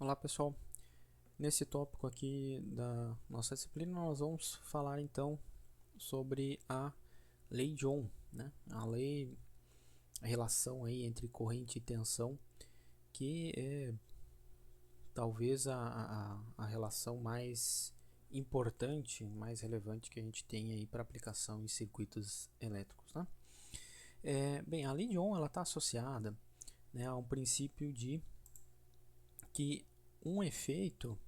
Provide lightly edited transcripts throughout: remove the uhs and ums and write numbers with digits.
Olá pessoal, nesse tópico aqui da nossa disciplina nós vamos falar então sobre a lei de Ohm, né? A relação aí entre corrente e tensão, que é talvez a relação mais importante, mais relevante que a gente tem aí para aplicação em circuitos elétricos, né? Bem, a lei de Ohm ela está associada, né, a um princípio de que um efeito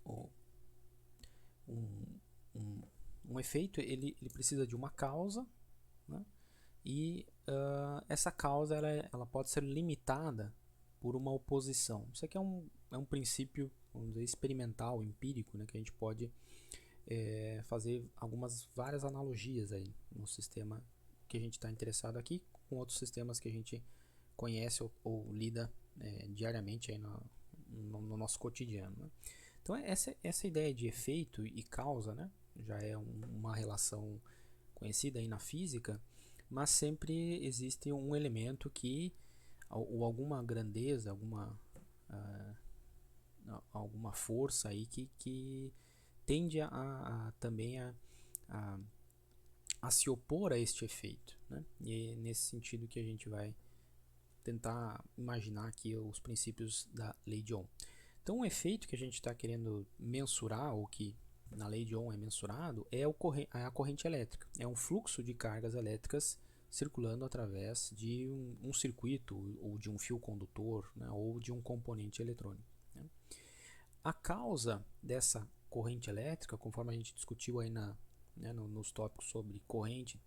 ou um, um, um efeito ele precisa de uma causa, né? E essa causa ela pode ser limitada por uma oposição. Isso aqui é um princípio, vamos dizer, experimental, empírico, né? Que a gente pode fazer várias analogias aí no sistema que a gente está interessado aqui com outros sistemas que a gente conhece ou lida diariamente aí no nosso cotidiano, né? Então essa ideia de efeito e causa, né, já é uma relação conhecida aí na física, mas sempre existe um elemento que ou alguma grandeza, alguma força aí que tende também a, a se opor a este efeito, né? E é nesse sentido que a gente vai tentar imaginar aqui os princípios da lei de Ohm. Então, o efeito que a gente está querendo mensurar, ou que na lei de Ohm é mensurado, é a corrente elétrica. É um fluxo de cargas elétricas circulando através de um circuito, ou de um fio condutor, né, ou de um componente eletrônico, né? A causa dessa corrente elétrica, conforme a gente discutiu aí nos tópicos sobre corrente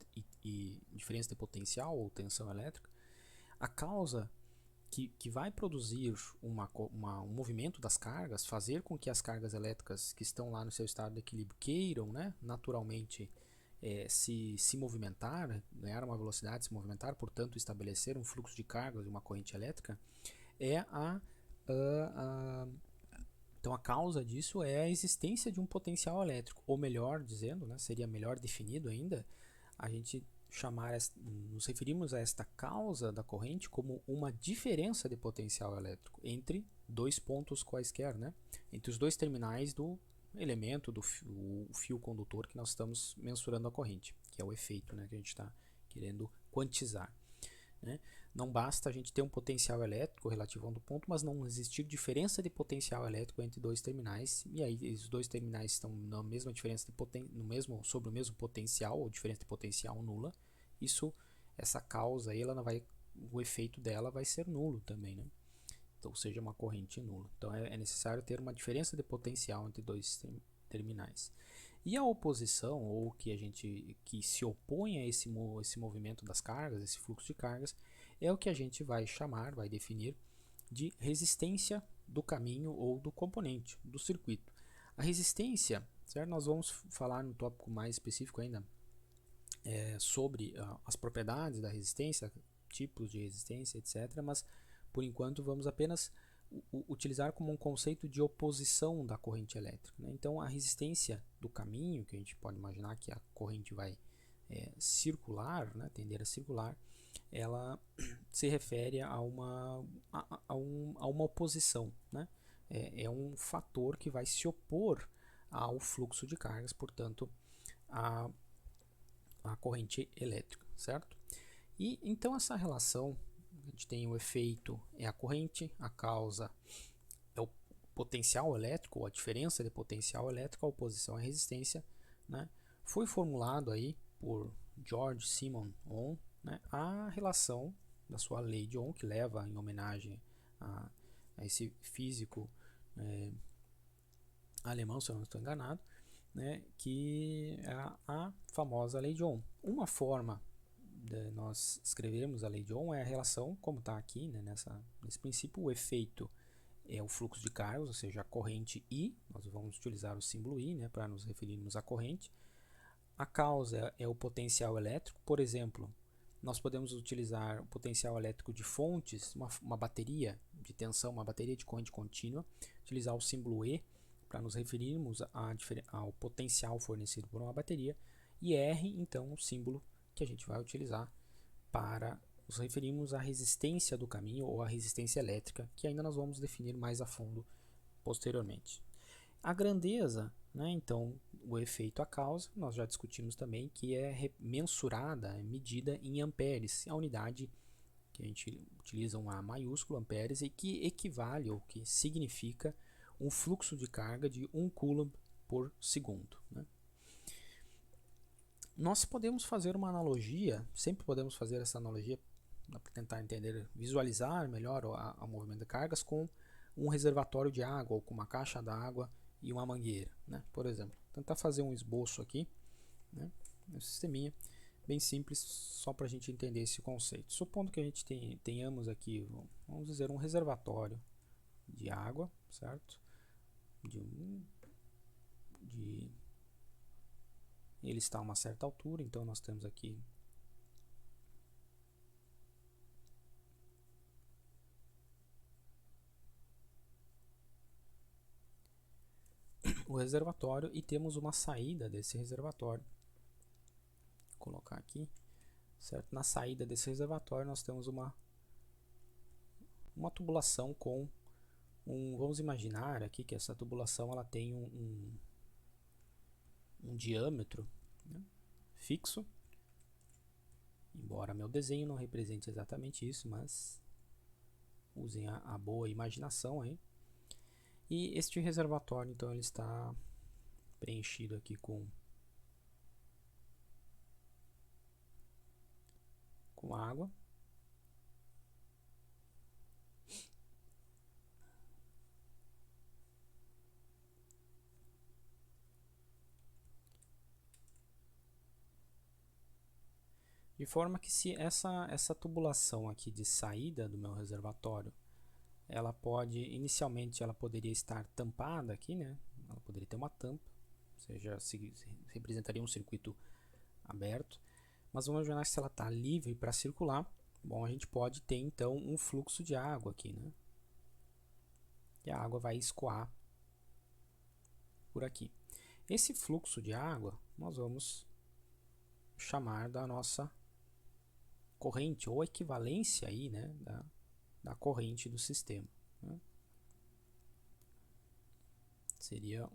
e diferença de potencial ou tensão elétrica, a causa que vai produzir um movimento das cargas, fazer com que as cargas elétricas que estão lá no seu estado de equilíbrio queiram, né, naturalmente se movimentar, ganhar uma velocidade, se movimentar, portanto estabelecer um fluxo de cargas e uma corrente elétrica, é a então a causa disso é a existência de um potencial elétrico, ou melhor dizendo, né, seria melhor definido ainda, a gente nos referimos a esta causa da corrente como uma diferença de potencial elétrico entre dois pontos quaisquer, né, entre os dois terminais do elemento do fio condutor que nós estamos mensurando a corrente, que é o efeito, né, que a gente está querendo quantizar, né? Não basta a gente ter um potencial elétrico relativo a um ponto, mas não existir diferença de potencial elétrico entre dois terminais, e aí os dois terminais estão na mesma diferença sobre o mesmo potencial, ou diferença de potencial nula. Essa causa aí, ela não vai, o efeito dela vai ser nulo também, né? Então, ou seja, uma corrente nula. Então é necessário ter uma diferença de potencial entre dois terminais. E a oposição, ou que se opõe a esse movimento das cargas, esse fluxo de cargas, é o que a gente vai definir de resistência do caminho ou do componente, do circuito. A resistência, certo? Nós vamos falar no tópico mais específico ainda sobre as propriedades da resistência, tipos de resistência, etc. Mas por enquanto vamos apenas utilizar como um conceito de oposição da corrente elétrica, né? Então a resistência do caminho, que a gente pode imaginar que a corrente vai circular, né, tender a circular, ela se refere a uma oposição, né? É um fator que vai se opor ao fluxo de cargas, portanto, a corrente elétrica, certo? E então essa relação, a gente tem o efeito é a corrente, a causa é o potencial elétrico, ou a diferença de potencial elétrico, a oposição à resistência, né? Foi formulado aí por George Simon Ohm, né, a relação da sua lei de Ohm, que leva em homenagem a esse físico alemão, se eu não estou enganado, né, que é a famosa lei de Ohm. Uma forma de nós escrevermos a lei de Ohm é a relação, como está aqui, né, nesse princípio, o efeito é o fluxo de cargas, ou seja, a corrente I, nós vamos utilizar o símbolo I, né, para nos referirmos à corrente. A causa é o potencial elétrico, por exemplo, nós podemos utilizar o potencial elétrico de fontes, uma bateria de tensão, uma bateria de corrente contínua, utilizar o símbolo E para nos referirmos ao potencial fornecido por uma bateria, e R, então, o símbolo que a gente vai utilizar para nos referimos à resistência do caminho ou à resistência elétrica, que ainda nós vamos definir mais a fundo posteriormente. A grandeza, né, então, o efeito a causa, nós já discutimos também que é mensurada, é medida em amperes, a unidade que a gente utiliza um A maiúsculo, amperes, e que equivale ou que significa um fluxo de carga de 1 coulomb por segundo. Né? Nós podemos fazer uma analogia, sempre podemos fazer essa analogia para tentar entender, visualizar melhor o movimento de cargas com um reservatório de água ou com uma caixa d'água e uma mangueira, né? Por exemplo, tentar fazer um esboço aqui, né? Um sisteminha bem simples, só para a gente entender esse conceito. Supondo que a gente tenhamos aqui, vamos dizer, um reservatório de água, certo? Ele está a uma certa altura, então nós temos aqui o reservatório e temos uma saída desse reservatório. Vou colocar aqui, certo? Na saída desse reservatório nós temos uma tubulação com vamos imaginar aqui que essa tubulação ela tem um diâmetro, né, fixo, embora meu desenho não represente exatamente isso, mas usem a boa imaginação aí. E este reservatório então ele está preenchido aqui com água. De forma que se essa tubulação aqui de saída do meu reservatório, ela pode, inicialmente ela poderia estar tampada aqui, né? Ela poderia ter uma tampa, ou seja, se representaria um circuito aberto. Mas vamos imaginar que se ela está livre para circular, bom, a gente pode ter então um fluxo de água aqui, né? E a água vai escoar por aqui. Esse fluxo de água nós vamos chamar da nossa corrente ou equivalência aí, né, da corrente do sistema. Né? Seria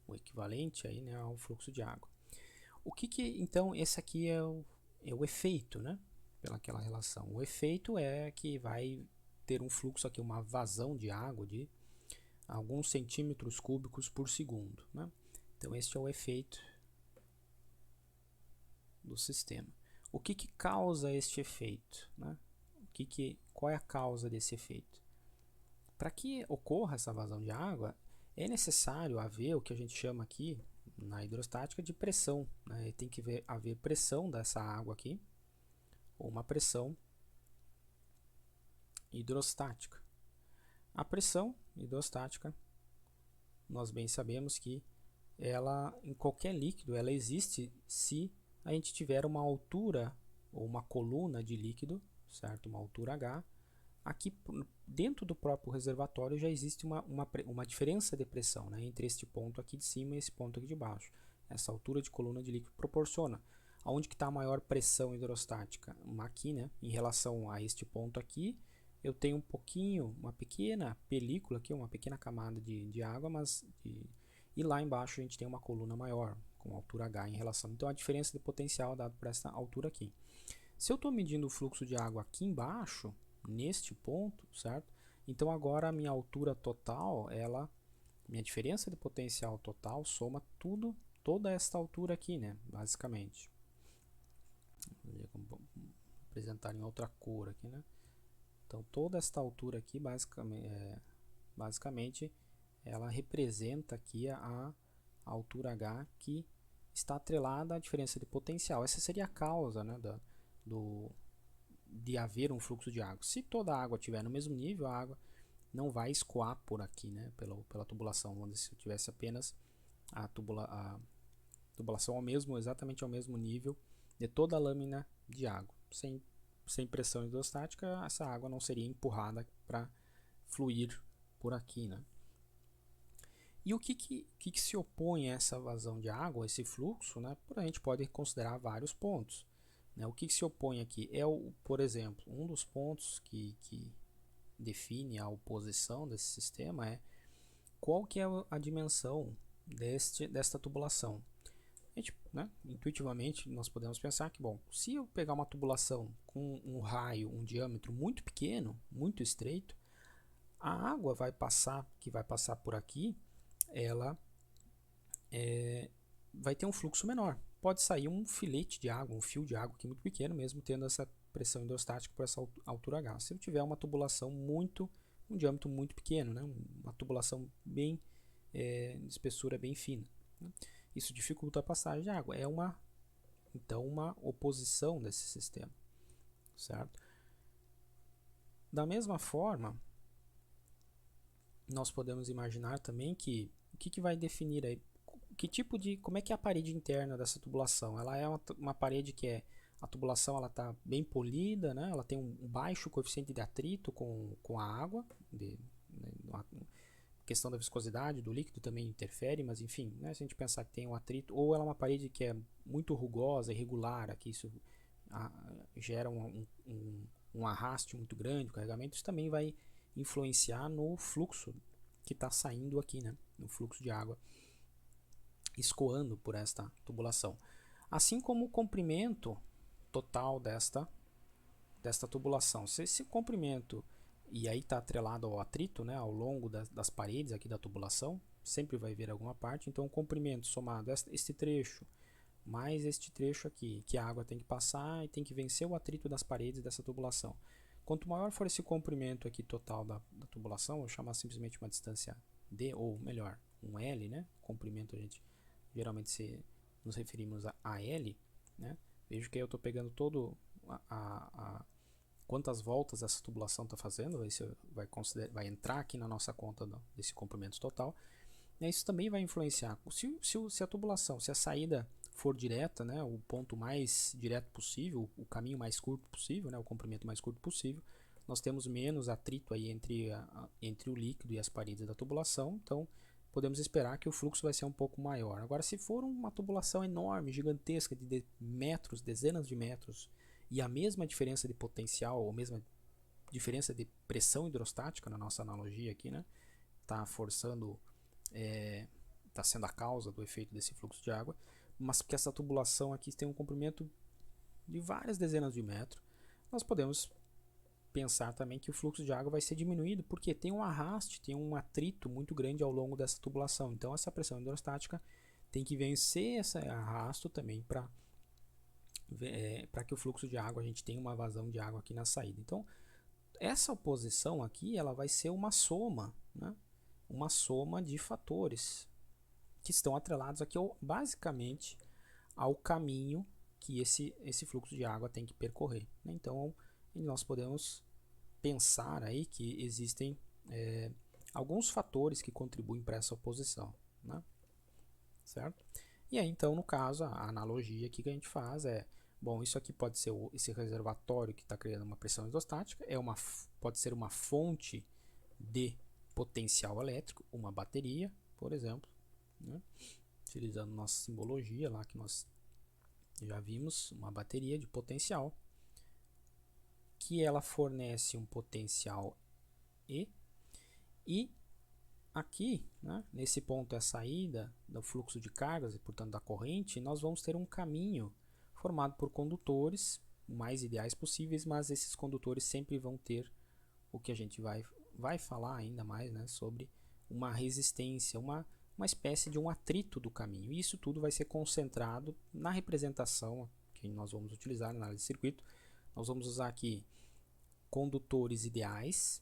o equivalente aí, né, ao fluxo de água. O que então esse aqui é o efeito, né, pelaquela relação. O efeito é que vai ter um fluxo aqui, uma vazão de água de alguns centímetros cúbicos por segundo, né? Então este é o efeito do sistema. O que causa este efeito, né? Qual é a causa desse efeito? Para que ocorra essa vazão de água, é necessário haver o que a gente chama aqui na hidrostática de pressão, né? Tem que haver pressão dessa água aqui, ou uma pressão hidrostática. A pressão hidrostática, nós bem sabemos que ela, em qualquer líquido, ela existe se a gente tiver uma altura ou uma coluna de líquido, certo? Uma altura H. Aqui dentro do próprio reservatório já existe uma diferença de pressão, né, entre este ponto aqui de cima e esse ponto aqui de baixo. Essa altura de coluna de líquido proporciona. Aonde que está a maior pressão hidrostática? Aqui, né, em relação a este ponto aqui, eu tenho uma pequena película aqui, uma pequena camada de água, e lá embaixo a gente tem uma coluna maior, com altura H em relação. Então a diferença de potencial é dada por essa altura aqui. Se eu estou medindo o fluxo de água aqui embaixo, neste ponto, certo? Então agora a minha altura total, minha diferença de potencial total soma toda esta altura aqui, né? Basicamente. Vou apresentar em outra cor aqui, né? Então toda esta altura aqui, basicamente ela representa aqui a altura H que está atrelada à diferença de potencial. Essa seria a causa, né, de haver um fluxo de água. Se toda a água estiver no mesmo nível, a água não vai escoar por aqui, né, pela tubulação. Vamos dizer, se eu tivesse apenas a tubulação exatamente ao mesmo nível de toda a lâmina de água. Sem pressão hidrostática, essa água não seria empurrada para fluir por aqui, né? E o que se opõe a essa vazão de água, a esse fluxo, né? A gente pode considerar vários pontos. Né? O que se opõe aqui é, por exemplo, um dos pontos que define a oposição desse sistema é qual que é a dimensão desta tubulação. A gente, né, intuitivamente, nós podemos pensar que, bom, se eu pegar uma tubulação com um raio, um diâmetro muito pequeno, muito estreito, a água que vai passar por aqui, ela vai ter um fluxo menor. Pode sair um filete de água, um fio de água aqui muito pequeno, mesmo tendo essa pressão hidrostática por essa altura H. Se eu tiver uma tubulação um diâmetro muito pequeno, né, uma tubulação bem de espessura bem fina, né, isso dificulta a passagem de água. Então uma oposição desse sistema, certo? Da mesma forma, nós podemos imaginar também que o que vai definir aí, como é que é a parede interna dessa tubulação? Ela é uma parede que a tubulação ela está bem polida, né? Ela tem um baixo coeficiente de atrito com a água, a questão da viscosidade do líquido também interfere, mas enfim, né? Se a gente pensar que tem um atrito, ou ela é uma parede que é muito rugosa, irregular, aqui isso gera um arraste muito grande, o carregamento, isso também vai influenciar no fluxo que está saindo aqui, né? No fluxo de água escoando por esta tubulação. Assim como o comprimento total desta tubulação. Se esse comprimento, e aí está atrelado ao atrito, né, ao longo das paredes aqui da tubulação, sempre vai haver alguma parte, então o comprimento somado a este trecho, mais este trecho aqui, que a água tem que passar e tem que vencer o atrito das paredes dessa tubulação. Quanto maior for esse comprimento aqui total da tubulação, vou chamar simplesmente uma distância D, ou melhor, um L, né? Comprimento a gente geralmente nos referimos a L, né? Vejo que aí eu estou pegando todo quantas voltas essa tubulação está fazendo, isso vai entrar aqui na nossa conta desse comprimento total. E isso também vai influenciar. Se a tubulação, se a saída for direta, né, o ponto mais direto possível, o caminho mais curto possível, né, o comprimento mais curto possível, nós temos menos atrito aí entre o líquido e as paredes da tubulação, então podemos esperar que o fluxo vai ser um pouco maior. Agora, se for uma tubulação enorme, gigantesca, de metros, dezenas de metros, e a mesma diferença de potencial, ou mesma diferença de pressão hidrostática, na nossa analogia aqui, né, está forçando, está sendo a causa do efeito desse fluxo de água, mas porque essa tubulação aqui tem um comprimento de várias dezenas de metros, nós podemos pensar também que o fluxo de água vai ser diminuído, porque tem um arraste, tem um atrito muito grande ao longo dessa tubulação. Então essa pressão hidrostática tem que vencer esse arrasto também para que o fluxo de água, a gente tenha uma vazão de água aqui na saída. Então essa oposição aqui, ela vai ser uma soma, né? Uma soma de fatores que estão atrelados aqui basicamente ao caminho que esse fluxo de água tem que percorrer, né? Então nós podemos pensar aí que existem alguns fatores que contribuem para essa oposição, né? Certo? E aí então, no caso, a analogia aqui que a gente faz bom, isso aqui pode ser esse reservatório que está criando uma pressão hidrostática, pode ser uma fonte de potencial elétrico, uma bateria, por exemplo, né? Utilizando nossa simbologia lá que nós já vimos, uma bateria de potencial, que ela fornece um potencial e aqui, né, nesse ponto é a saída do fluxo de cargas e portanto da corrente, nós vamos ter um caminho formado por condutores mais ideais possíveis, mas esses condutores sempre vão ter o que a gente vai falar ainda mais, né, sobre uma resistência, uma espécie de um atrito do caminho. E isso tudo vai ser concentrado na representação que nós vamos utilizar na análise de circuito. Nós vamos usar aqui condutores ideais,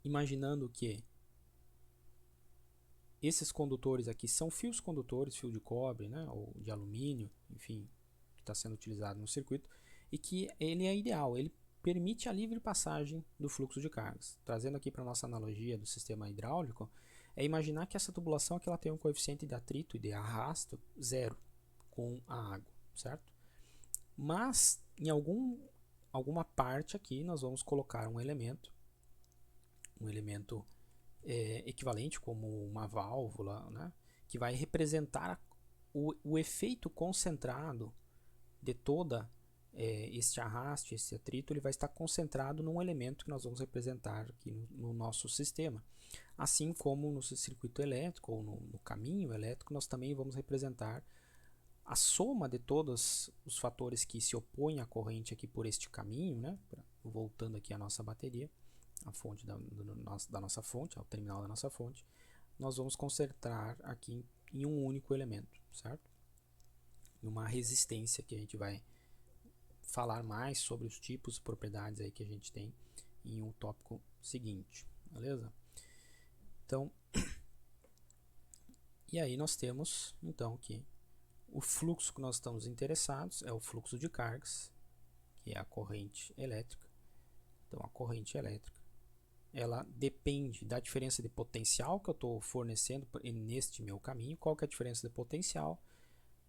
imaginando que esses condutores aqui são fios condutores, fio de cobre, né, ou de alumínio, enfim, que está sendo utilizado no circuito, e que ele é ideal, ele permite a livre passagem do fluxo de cargas. Trazendo aqui para a nossa analogia do sistema hidráulico, é imaginar que essa tubulação aqui, ela tem um coeficiente de atrito e de arrasto zero com a água, certo? Mas em algum alguma parte aqui nós vamos colocar um elemento equivalente como uma válvula, né, que vai representar o efeito concentrado de toda este arraste, esse atrito, ele vai estar concentrado num elemento que nós vamos representar aqui no nosso sistema. Assim como no circuito elétrico ou no caminho elétrico, nós também vamos representar a soma de todos os fatores que se opõem à corrente aqui por este caminho, né? Voltando aqui à nossa bateria, a fonte da nossa fonte, ao terminal da nossa fonte, nós vamos concentrar aqui em um único elemento, certo? Uma resistência que a gente vai falar mais sobre os tipos e propriedades aí que a gente tem em um tópico seguinte, beleza? Então, e aí nós temos então aqui o fluxo que nós estamos interessados é o fluxo de cargas, que é a corrente elétrica. Então a corrente elétrica, ela depende da diferença de potencial que eu estou fornecendo neste meu caminho. Qual que é a diferença de potencial?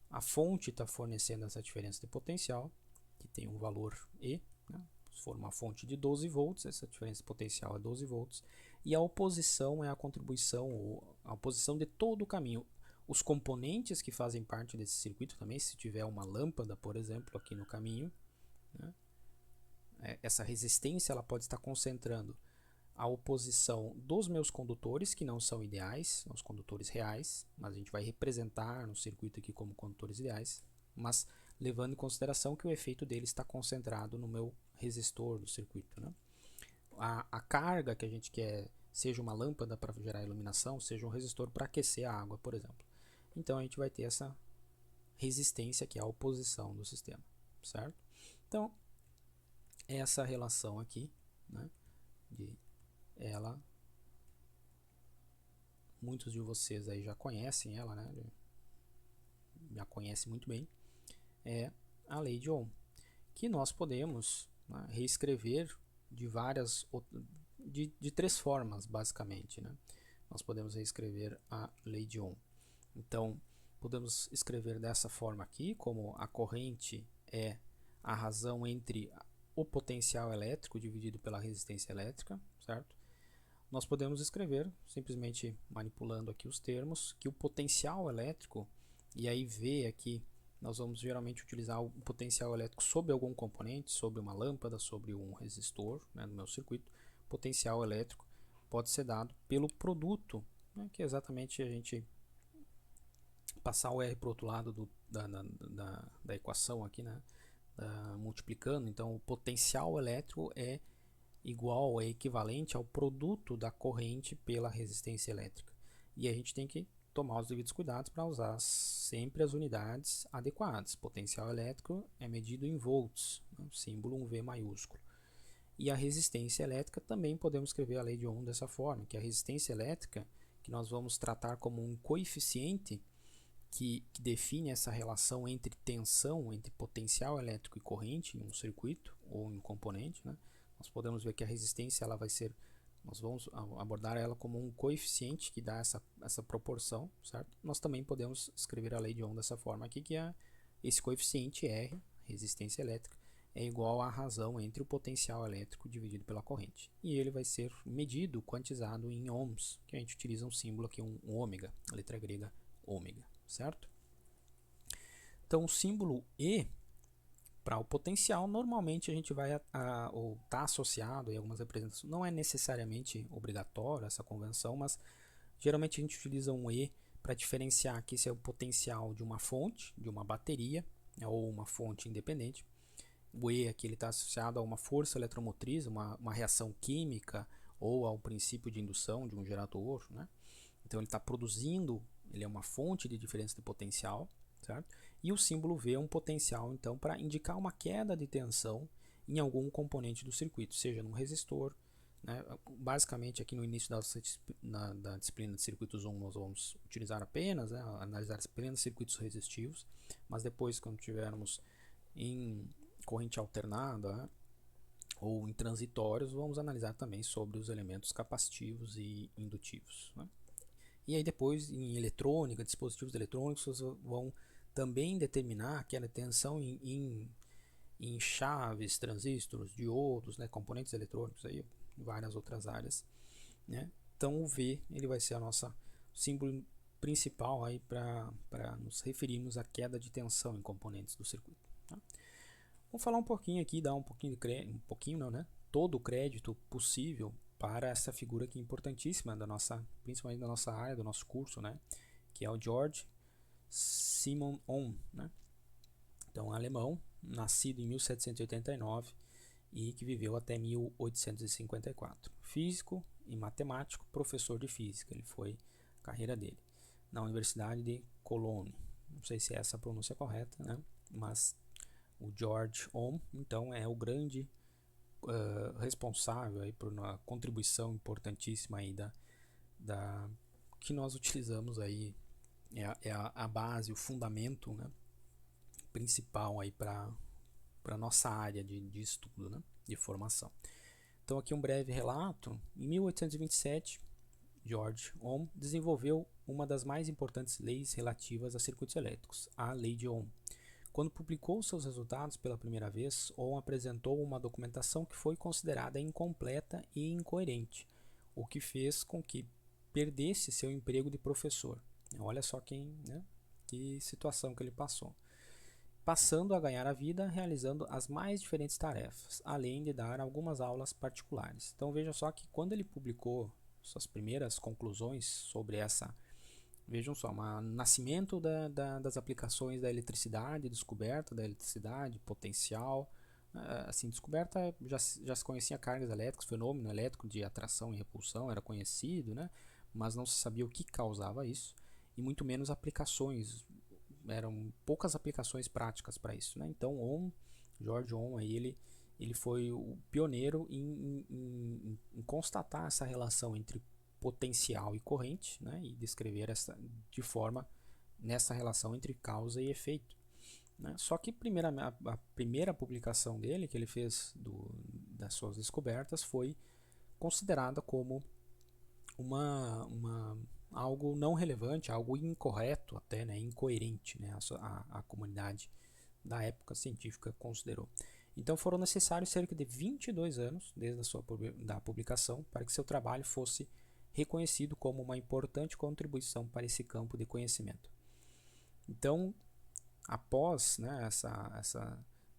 A fonte está fornecendo essa diferença de potencial, que tem um valor E, né? Se for uma fonte de 12 volts, essa diferença de potencial é 12 volts. E a oposição é a contribuição, ou a oposição de todo o caminho. Os componentes que fazem parte desse circuito também, se tiver uma lâmpada, por exemplo, aqui no caminho, né? Essa resistência ela pode estar concentrando a oposição dos meus condutores, que não são ideais, são os condutores reais, mas a gente vai representar no circuito aqui como condutores ideais, mas levando em consideração que o efeito dele está concentrado no meu resistor do circuito, né? A carga que a gente quer, seja uma lâmpada para gerar iluminação, seja um resistor para aquecer a água, por exemplo. Então a gente vai ter essa resistência que é a oposição do sistema, certo? Então, essa relação aqui, né, ela, muitos de vocês aí já conhecem ela, né, já conhecem muito bem, é a lei de Ohm, que nós podemos, né, reescrever de três formas, basicamente, né? Nós podemos reescrever a lei de Ohm. Então, podemos escrever dessa forma aqui, como a corrente é a razão entre o potencial elétrico dividido pela resistência elétrica, certo? Nós podemos escrever, simplesmente manipulando aqui os termos, que o potencial elétrico, e aí V aqui, nós vamos geralmente utilizar o potencial elétrico sobre algum componente, sobre uma lâmpada, sobre um resistor, né, no meu circuito. Potencial elétrico pode ser dado pelo produto, né, que é exatamente a gente passar o R para o outro lado da equação aqui, né, multiplicando. Então o potencial elétrico é igual, é equivalente ao produto da corrente pela resistência elétrica. E a gente tem que tomar os devidos cuidados para usar sempre as unidades adequadas. Potencial elétrico é medido em volts, né? Símbolo um V maiúsculo. E a resistência elétrica também podemos escrever a lei de Ohm dessa forma, que a resistência elétrica, que nós vamos tratar como um coeficiente que define essa relação entre tensão, entre potencial elétrico e corrente em um circuito ou em um componente, né? Nós podemos ver que a resistência ela vai ser, nós vamos abordar ela como um coeficiente que dá essa proporção, certo? Nós também podemos escrever a lei de Ohm dessa forma aqui, que é esse coeficiente R, resistência elétrica, é igual à razão entre o potencial elétrico dividido pela corrente. E ele vai ser medido, quantizado em ohms, que a gente utiliza um símbolo aqui, um ômega, a letra grega ômega, certo? Então o símbolo E para o potencial, normalmente a gente vai ou está associado em algumas representações, não é necessariamente obrigatório essa convenção, mas geralmente a gente utiliza um E para diferenciar que esse é o potencial de uma fonte, de uma bateria, né, ou uma fonte independente. O E aqui está associado a uma força eletromotriz, uma reação química ou ao princípio de indução de um gerador, né? Então ele está produzindo, ele é uma fonte de diferença de potencial, certo? E o símbolo V é um potencial, então, para indicar uma queda de tensão em algum componente do circuito, seja num resistor, né? Basicamente, aqui no início da disciplina de circuitos 1, nós vamos utilizar apenas, né, analisar apenas circuitos resistivos, mas depois, quando tivermos em corrente alternada, né, ou em transitórios, vamos analisar também sobre os elementos capacitivos e indutivos, né? E aí depois em eletrônica, dispositivos eletrônicos vão também determinar aquela tensão em em chaves, transistores, diodos, né, componentes eletrônicos, aí, várias outras áreas, né? Então o V ele vai ser a nossa símbolo principal aí para nos referirmos à queda de tensão em componentes do circuito. Tá? Vamos falar um pouquinho aqui, dar um pouquinho de crédito, um pouquinho não, né? Todo o crédito possível para essa figura aqui importantíssima da nossa, principalmente da nossa área, do nosso curso, né? Que é o George Simon Ohm, né? Então, alemão, nascido em 1789 e que viveu até 1854. Físico e matemático, professor de física, ele foi a carreira dele na Universidade de Cologne. Não sei se é essa a pronúncia correta, né? Mas o George Ohm, então, é o grande responsável aí por uma contribuição importantíssima aí da que nós utilizamos aí, a base, o fundamento, né, principal aí para a nossa área de estudo, né, de formação. Então aqui um breve relato. Em 1827, George Ohm desenvolveu uma das mais importantes leis relativas a circuitos elétricos, a Lei de Ohm. Quando publicou seus resultados pela primeira vez, Ohm apresentou uma documentação que foi considerada incompleta e incoerente, o que fez com que perdesse seu emprego de professor. Olha só que situação que ele passou. Passando a ganhar a vida realizando as mais diferentes tarefas, além de dar algumas aulas particulares. Então veja só que quando ele publicou suas primeiras conclusões sobre essa, vejam só, o nascimento das aplicações da eletricidade, descoberta da eletricidade, potencial, assim, descoberta, já se conhecia cargas elétricas, fenômeno elétrico de atração e repulsão era conhecido, né? Mas não se sabia o que causava isso, e muito menos aplicações, eram poucas aplicações práticas para isso, né? Então George Ohm aí, ele foi o pioneiro em constatar essa relação entre potencial e corrente, né? E descrever essa de forma nessa relação entre causa e efeito, né? Só que a primeira publicação dele que ele fez das suas descobertas foi considerada como algo não relevante, algo incorreto até, né, incoerente, né, a comunidade da época científica considerou. Então foram necessários cerca de 22 anos desde da publicação para que seu trabalho fosse reconhecido como uma importante contribuição para esse campo de conhecimento. Então, após, né,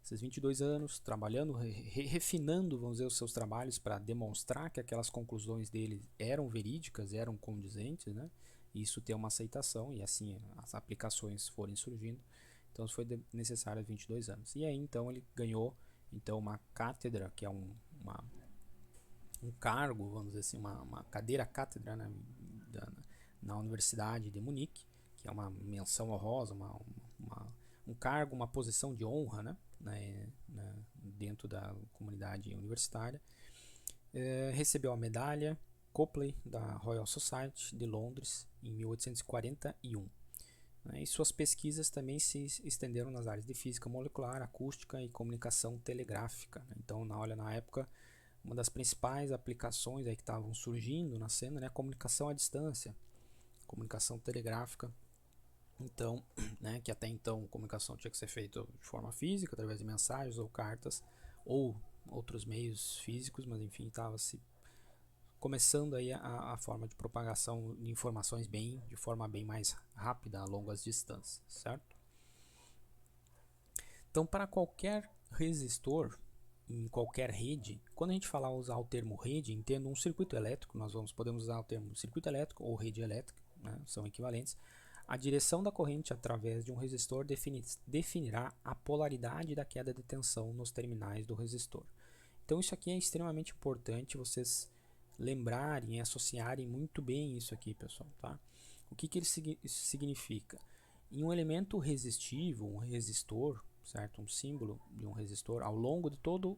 esses 22 anos trabalhando, refinando, vamos dizer, os seus trabalhos para demonstrar que aquelas conclusões dele eram verídicas, eram condizentes, né? E isso ter uma aceitação, e assim as aplicações forem surgindo. Então foi necessário 22 anos. E aí então ele ganhou então uma cátedra, que é um cargo, vamos dizer assim, uma cadeira cátedra, né, na Universidade de Munique, que é uma menção honrosa, um cargo, uma posição de honra, né, dentro da comunidade universitária. Recebeu a medalha Copley da Royal Society de Londres em 1841. E suas pesquisas também se estenderam nas áreas de física molecular, acústica e comunicação telegráfica. Então, na época, uma das principais aplicações aí que estavam surgindo na cena, né, a comunicação à distância, comunicação telegráfica. Então, né, que até então a comunicação tinha que ser feita de forma física, através de mensagens ou cartas, ou outros meios físicos, mas enfim, estava se começando aí a forma de propagação de informações de forma bem mais rápida a longas distâncias, certo? Então, para qualquer resistor em qualquer rede, quando a gente usar o termo rede, entenda um circuito elétrico, podemos usar o termo circuito elétrico ou rede elétrica, né, são equivalentes. A direção da corrente através de um resistor definirá a polaridade da queda de tensão nos terminais do resistor. Então isso aqui é extremamente importante vocês lembrarem e associarem muito bem isso aqui, pessoal, tá? O que isso significa? Em um elemento resistivo, um resistor, certo? Um símbolo de um resistor, ao longo de todo o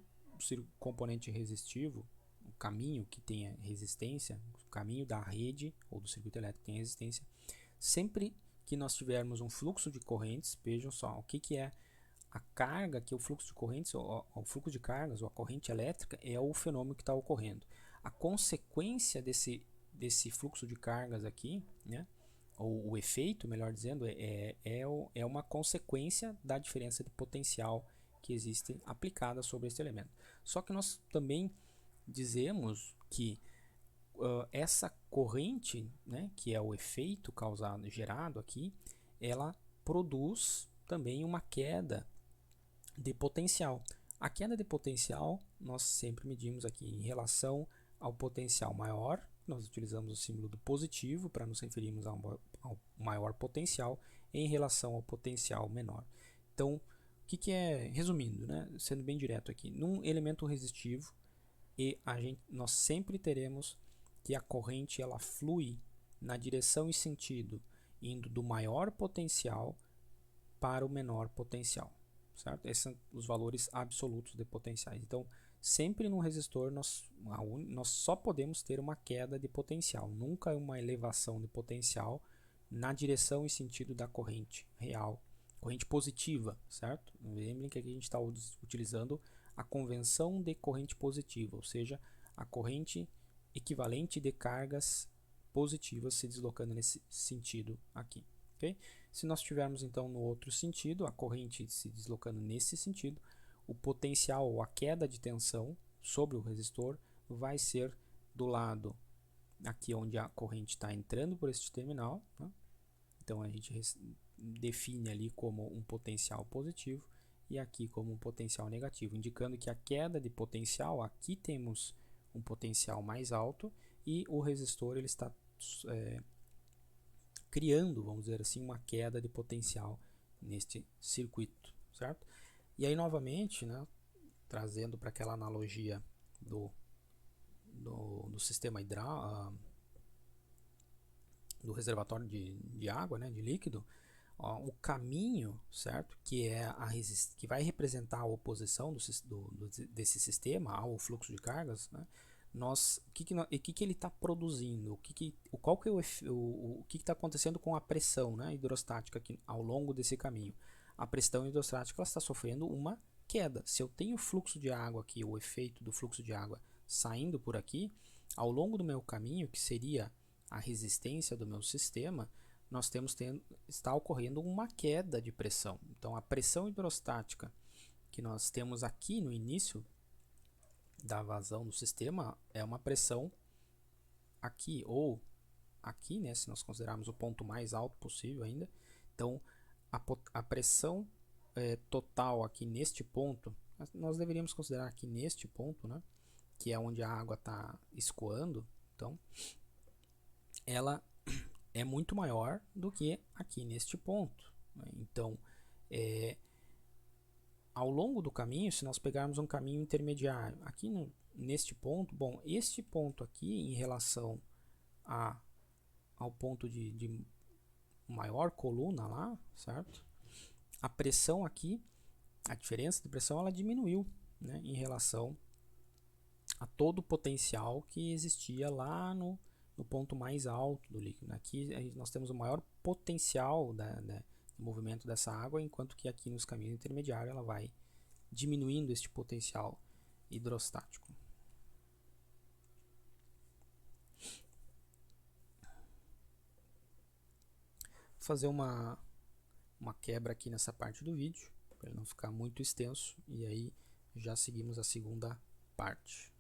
componente resistivo, o caminho que tem resistência, o caminho da rede ou do circuito elétrico que tem resistência, sempre que nós tivermos um fluxo de correntes, vejam só, o que é a carga, que é o fluxo de correntes, o fluxo de cargas, ou a corrente elétrica, é o fenômeno que está ocorrendo. A consequência desse fluxo de cargas aqui, né, ou o efeito, melhor dizendo, é uma consequência da diferença de potencial que existem aplicadas sobre esse elemento. Só que nós também dizemos que essa corrente, né, que é o efeito causado, gerado aqui, ela produz também uma queda de potencial. A queda de potencial nós sempre medimos aqui em relação ao potencial maior. Nós utilizamos o símbolo do positivo para nos referirmos ao maior potencial em relação ao potencial menor. Então, o que é, resumindo, né, sendo bem direto aqui, num elemento resistivo, nós sempre teremos que a corrente ela flui na direção e sentido, indo do maior potencial para o menor potencial, certo? Esses são os valores absolutos de potenciais. Então, sempre no resistor nós só podemos ter uma queda de potencial, nunca uma elevação de potencial na direção e sentido da corrente real, corrente positiva, certo? Lembrem que aqui a gente está utilizando a convenção de corrente positiva, ou seja, a corrente equivalente de cargas positivas se deslocando nesse sentido aqui. Okay? Se nós tivermos então no outro sentido, a corrente se deslocando nesse sentido, o potencial ou a queda de tensão sobre o resistor vai ser do lado aqui onde a corrente está entrando por este terminal, né? Então a gente define ali como um potencial positivo e aqui como um potencial negativo, indicando que a queda de potencial, aqui temos um potencial mais alto e o resistor ele está criando, vamos dizer assim, uma queda de potencial neste circuito, certo? E aí novamente, né, trazendo para aquela analogia do sistema hidráulico, do reservatório de água, né, de líquido, o caminho, certo, que é que vai representar a oposição desse sistema ao fluxo de cargas, né, o que ele está produzindo, qual que é o que está acontecendo com a pressão, né, hidrostática aqui ao longo desse caminho. A pressão hidrostática ela está sofrendo uma queda. Se eu tenho fluxo de água aqui, o efeito do fluxo de água saindo por aqui, ao longo do meu caminho, que seria a resistência do meu sistema, nós está ocorrendo uma queda de pressão. Então, a pressão hidrostática que nós temos aqui no início da vazão do sistema é uma pressão aqui ou aqui, né, se nós considerarmos o ponto mais alto possível ainda. Então, a pressão total aqui neste ponto, nós deveríamos considerar aqui neste ponto, né, que é onde a água está escoando. Então, ela é muito maior do que aqui neste ponto, né? Então, ao longo do caminho, se nós pegarmos um caminho intermediário, aqui neste ponto, bom, este ponto aqui em relação ao ponto de maior coluna lá, certo? A pressão aqui, a diferença de pressão, ela diminuiu, né, em relação a todo o potencial que existia lá no ponto mais alto do líquido. Aqui nós temos o maior potencial de movimento dessa água, enquanto que aqui nos caminhos intermediários ela vai diminuindo este potencial hidrostático. Vou fazer uma quebra aqui nessa parte do vídeo, para ele não ficar muito extenso, e aí já seguimos a segunda parte.